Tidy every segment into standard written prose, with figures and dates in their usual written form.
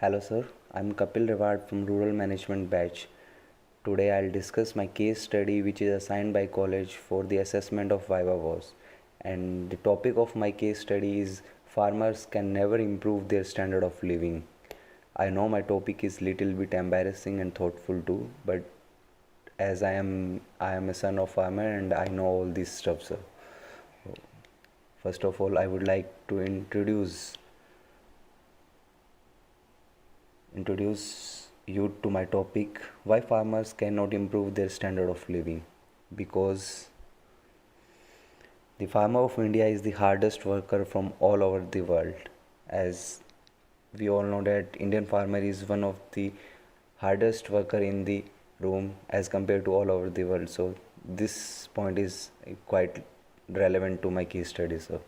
Hello sir, I'm Kapil Reward from Rural Management Batch. Today I'll discuss my case study which is assigned by college for the assessment of Viva was. And the topic of my case study is farmers can never improve their standard of living. I know my topic is little bit embarrassing and thoughtful too, but as I am a son of farmer and I know all this stuff sir. First of all I would like to introduce you to my topic why farmers cannot improve their standard of living. Because the farmer of India is the hardest worker from all over the world. As we all know that Indian farmer is one of the hardest worker in the room as compared to all over the world. So this point is quite relevant to my case study. So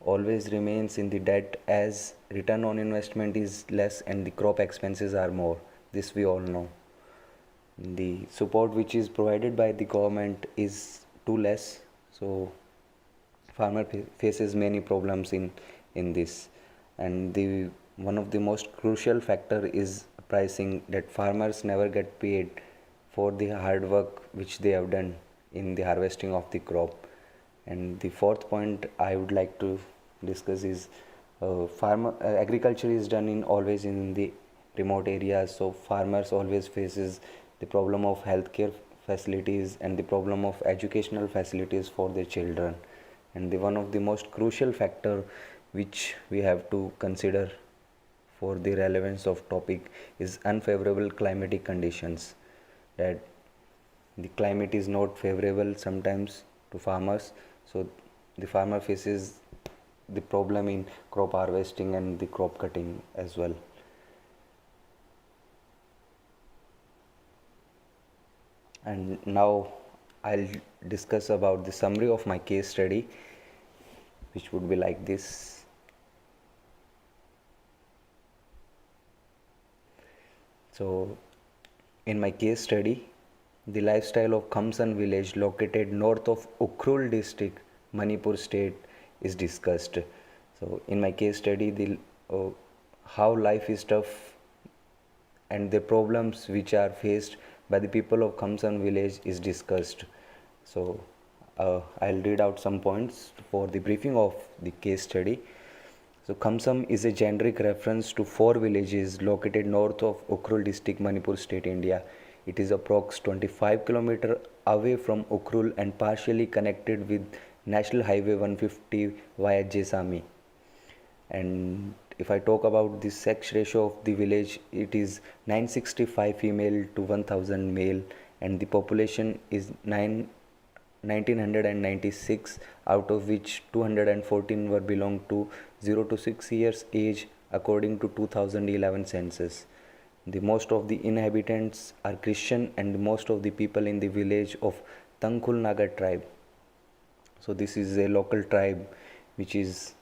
always remains in the debt as return on investment is less and the crop expenses are more. This we all know. The support which is provided by the government is too less, so farmer faces many problems in this. And the one of the most crucial factor is pricing, that farmers never get paid for the hard work which they have done in the harvesting of the crop. And the fourth point I would like to discuss is farmer agriculture is done in always in the remote areas, so farmers always faces the problem of healthcare facilities and the problem of educational facilities for their children. And the one of the most crucial factor which we have to consider for the relevance of topic is unfavorable climatic conditions, that the climate is not favorable sometimes to farmers, so the farmer faces the problem in crop harvesting and the crop cutting as well. And now I'll discuss about the summary of my case study, which would be like this. So in my case study, the lifestyle of Khamsan village located north of Ukhrul district, Manipur state is discussed. So in my case study, the how life is tough and the problems which are faced by the people of Khamsan village is discussed. So I'll read out some points for the briefing of the case study. So Khamsam is a generic reference to four villages located north of Ukhrul district, Manipur state, India. It is approx 25 km away from Ukhrul and partially connected with National Highway 150 via Jesami. And if I talk about the sex ratio of the village, it is 965 female to 1000 male, and the population is 1996, out of which 214 were belong to 0 to 6 years age according to 2011 census. The most of the inhabitants are Christian and most of the people in the village of Tangkhul Naga tribe. So this is a local tribe which is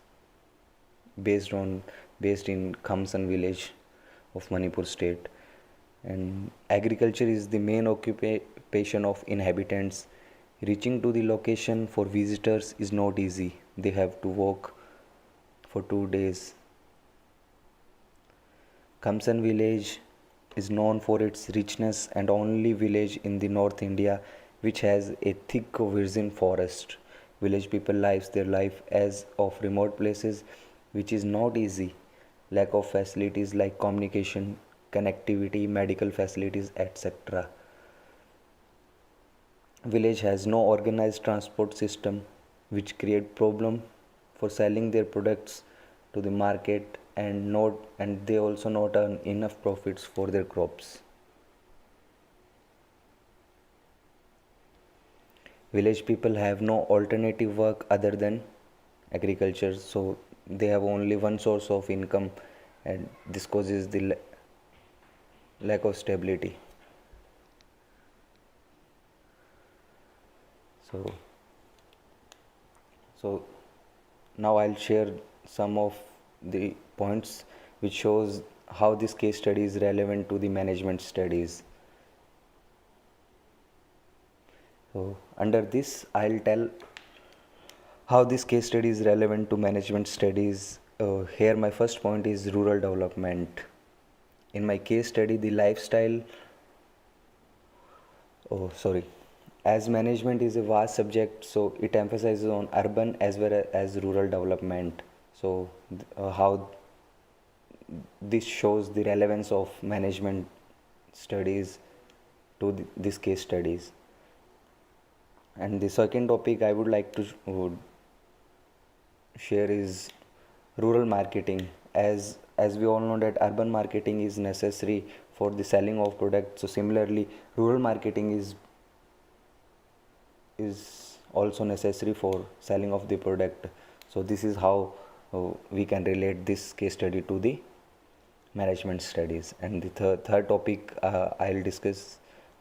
based in Khamsan village of Manipur state. And agriculture is the main occupation of inhabitants. Reaching to the location for visitors is not easy. They have to walk for 2 days. Khamsan village is known for its richness and only village in the North India which has a thick virgin forest. Village people live their life as of remote places, which is not easy. Lack of facilities like communication, connectivity, medical facilities, etc. Village has no organized transport system, which create problem for selling their products to the market, and they also not earn enough profits for their crops. Village people have no alternative work other than agriculture, so they have only one source of income, and this causes the lack of stability. So now I'll share some of the points which shows how this case study is relevant to the management studies. So under this I'll tell how this case study is relevant to management studies. Here my first point is rural development. in my case study, the lifestyle, oh sorry, as management is a vast subject, so it emphasizes on urban as well as rural development. So how this shows the relevance of management studies to this case studies. And the second topic I would like to share is rural marketing. As we all know that urban marketing is necessary for the selling of products, so similarly rural marketing is also necessary for selling of the product. So this is how we can relate this case study to the management studies. And the third topic I'll discuss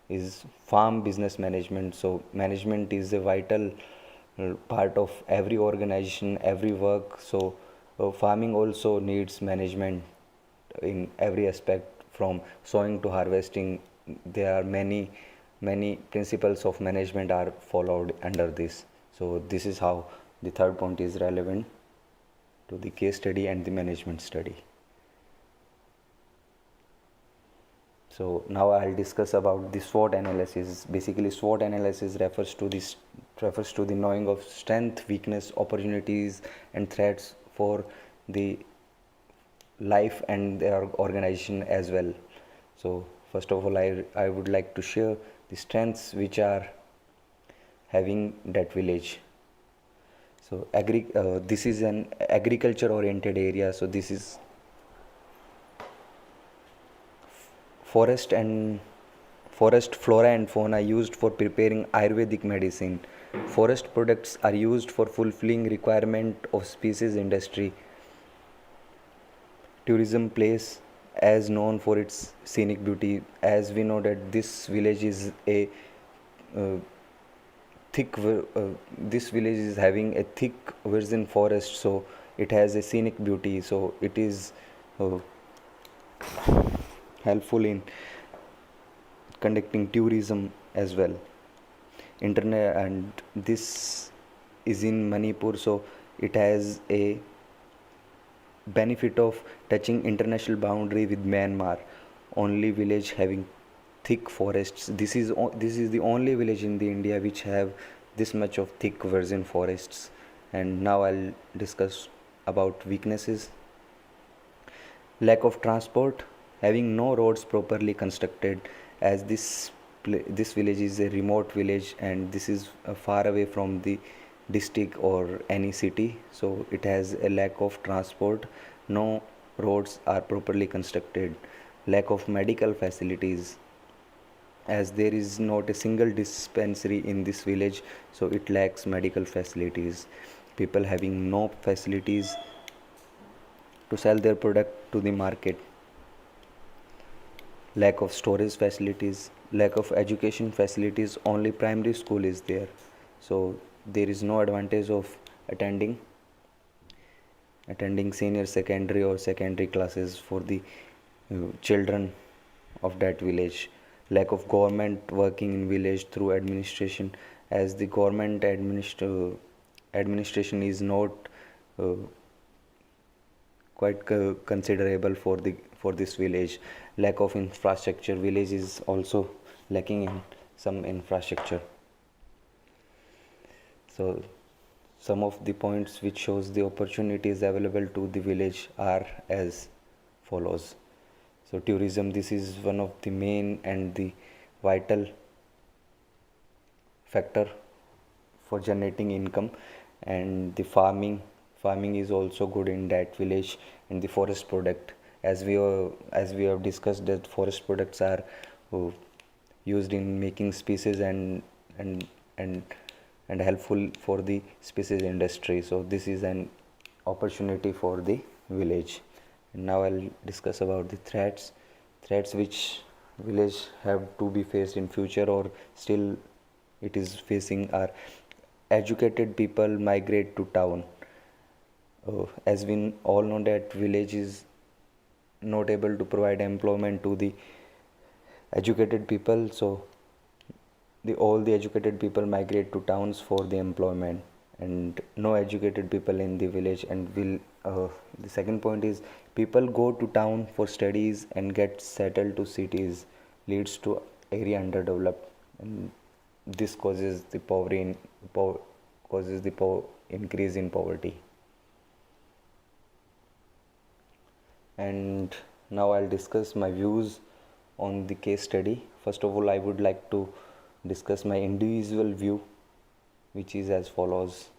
is farm business management. So management is a vital part of every organization, every work. So farming also needs management in every aspect, from sowing to harvesting. There are many principles of management are followed under this. So this is how the third point is relevant to the case study and the management study. So now I'll discuss about the SWOT analysis. Basically, SWOT analysis refers to the knowing of strength, weakness, opportunities, and threats for the life and their organization as well. So first of all, I would like to share the strengths which are having that village. So this is an agriculture oriented area. So this is forest flora and fauna used for preparing Ayurvedic medicine. Forest products are used for fulfilling requirement of species industry. Tourism place as known for its scenic beauty. As we know that this village is a uh, this village is having a thick virgin forest, so it has a scenic beauty. So it is uh, helpful in conducting tourism as well. Internet, and this is in Manipur, so it has a benefit of touching international boundary with Myanmar. Only village having thick forests. This is the only village in the India which have this much of thick virgin forests. And now I'll discuss about weaknesses. Lack of transport, having no roads properly constructed, as this village is a remote village and this is far away from the district or any city, so it has a lack of transport. No roads are properly constructed. Lack of medical facilities, as there is not a single dispensary in this village, so it lacks medical facilities. People having no facilities to sell their product to the market. Lack of storage facilities, lack of education facilities, only primary school is there, so there is no advantage of attending senior secondary or secondary classes for the children of that village. Lack of government working in village through administration, as the government administration is not uh, quite considerable for this village. Lack of infrastructure, village is also lacking in some infrastructure. So some of the points which shows the opportunities available to the village are as follows. So tourism, this is one of the main and the vital factor for generating income. And the farming is also good in that village. And the forest product, as we have discussed, that forest products are uh, used in making species and helpful for the species industry. So this is an opportunity for the village. And now I'll discuss about the threats which village have to be faced in future or still it is facing are: educated people migrate to town. As we all know that village is not able to provide employment to the educated people, so all the educated people migrate to towns for the employment. and no educated people in the village, and will the second point is people go to town for studies and get settled to cities, leads to area underdeveloped, and this causes the poverty in causes the increase in poverty. And now I'll discuss my views on the case study. First of all, I would like to discuss my individual view, which is as follows.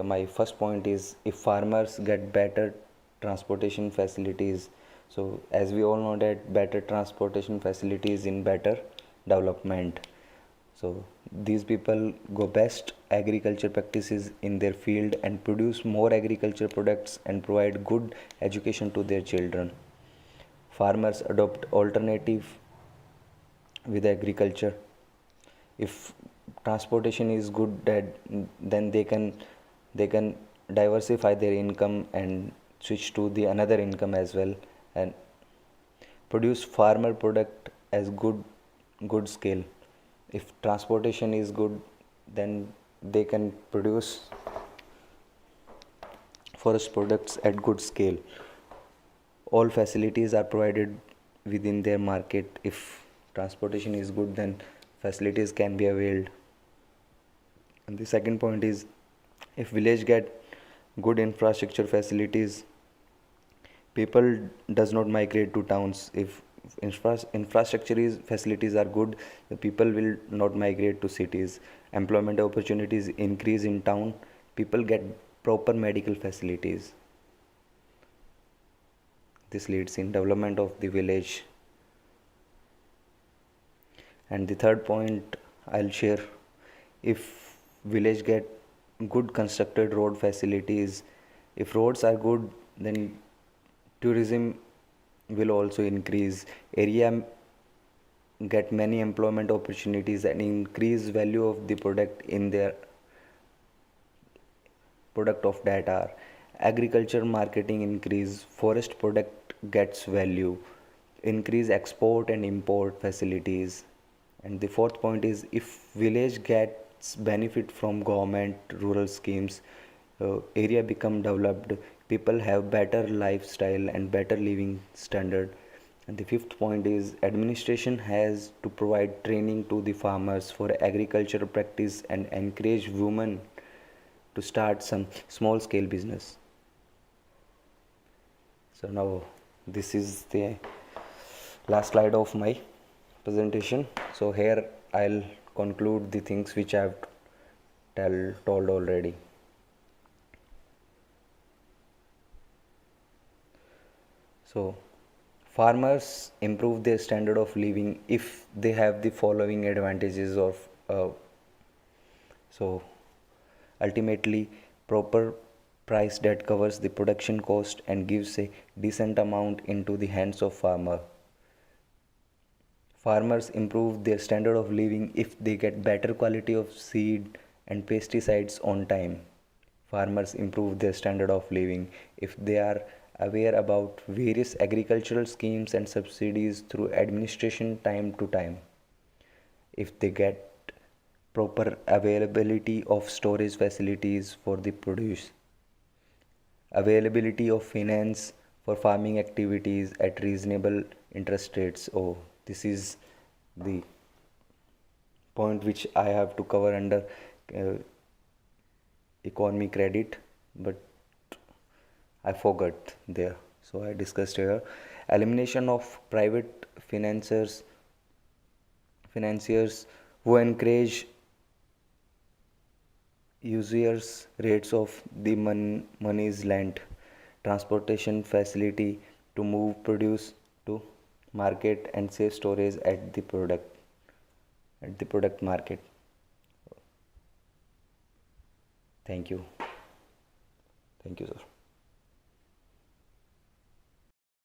My first point is, if farmers get better transportation facilities, so as we all know that better transportation facilities in better development. So these people go best agriculture practices in their field and produce more agriculture products and provide good education to their children. Farmers adopt alternative with agriculture. If transportation is good, then they can diversify their income and switch to the another income as well, and produce farmer product as good scale. If transportation is good, then they can produce forest products at good scale. All facilities are provided within their market. If transportation is good, then facilities can be availed. And the second point is, if village get good infrastructure facilities, people does not migrate to towns. If infrastructure is facilities are good, the people will not migrate to cities. Employment opportunities increase in town. People get proper medical facilities. This leads in development of the village. And the third point I'll share, if village get good constructed road facilities, if roads are good, then tourism will also increase. Area get many employment opportunities and increase value of the product in their product of that are agriculture marketing increase, forest product gets value, increase export and import facilities. And the fourth point is, if village gets benefit from government rural schemes, area become developed, people have better lifestyle and better living standard. And the fifth point is, administration has to provide training to the farmers for agricultural practice and encourage women to start some small scale business. So now this is the last slide of my presentation. So here I'll conclude the things which I've told already. So farmers improve their standard of living if they have the following advantages of so ultimately, proper price that covers the production cost and gives a decent amount into the hands of farmer. Farmers improve their standard of living if they get better quality of seed and pesticides on time. Farmers improve their standard of living if they are aware about various agricultural schemes and subsidies through administration time to time. If they get proper availability of storage facilities for the produce, availability of finance for farming activities at reasonable interest rates. Oh, this is the point which I have to cover under economy credit, but I forgot there, so I discussed here. Elimination of private financiers who encourage users rates of the money is lent, transportation facility to move produce to market and safe storage at the product market. Thank you, sir.